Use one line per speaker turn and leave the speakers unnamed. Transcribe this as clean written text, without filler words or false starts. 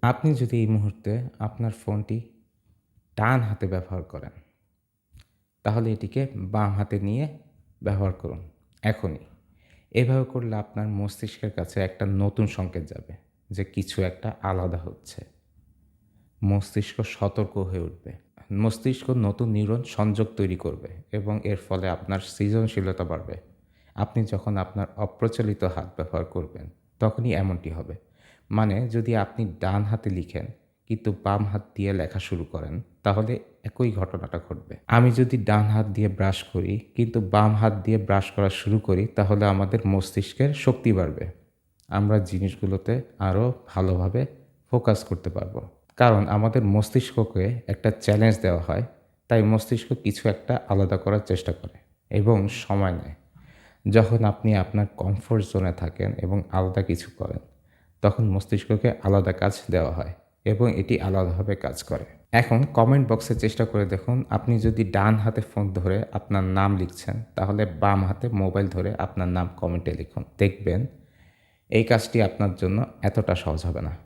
আপনি যদি এই মুহূর্তে আপনার ফোনটি ডান হাতে ব্যবহার করেন, তাহলে এটিকে বাম হাতে নিয়ে ব্যবহার করুন এখনই। এভাবে করলে আপনার মস্তিষ্কের কাছে একটা নতুন সংকেত যাবে যে কিছু একটা আলাদা হচ্ছে। মস্তিষ্ক সতর্ক হয়ে উঠবে। মস্তিষ্ক নতুন নিউরন সংযোগ তৈরি করবে এবং এর ফলে আপনার সৃজনশীলতা বাড়বে। আপনি যখন আপনার অপ্রচলিত হাত ব্যবহার করবেন, তখনই এমনটি হবে। মানে যদি আপনি ডান হাতে লিখেন কিন্তু বাম হাত দিয়ে লেখা শুরু করেন, তাহলে একই ঘটনাটা ঘটবে। আমি যদি ডান হাত দিয়ে ব্রাশ করি কিন্তু বাম হাত দিয়ে ব্রাশ করা শুরু করি, তাহলে আমাদের মস্তিষ্কের শক্তি বাড়বে। আমরা জিনিসগুলোতে আরও ভালোভাবে ফোকাস করতে পারবো। কারণ আমাদের মস্তিষ্ককে একটা চ্যালেঞ্জ দেওয়া হয়, তাই মস্তিষ্ক কিছু একটা আলাদা করার চেষ্টা করে এবং সময় নেয়। যখন আপনি আপনার কমফোর্ট জোনে থাকেন এবং আলাদা কিছু করেন, তখন মস্তিষ্ককে আলাদা কাজ দেওয়া হয় এবং এটি আলাদাভাবে কাজ করে। এখন কমেন্ট বক্সে চেষ্টা করে দেখুন, আপনি যদি ডান হাতে ফোন ধরে আপনার নাম লিখছেন, তাহলে বাম হাতে মোবাইল ধরে আপনার নাম কমেন্টে লিখুন। দেখবেন এই কাজটি আপনার জন্য এতটা সহজ হবে না।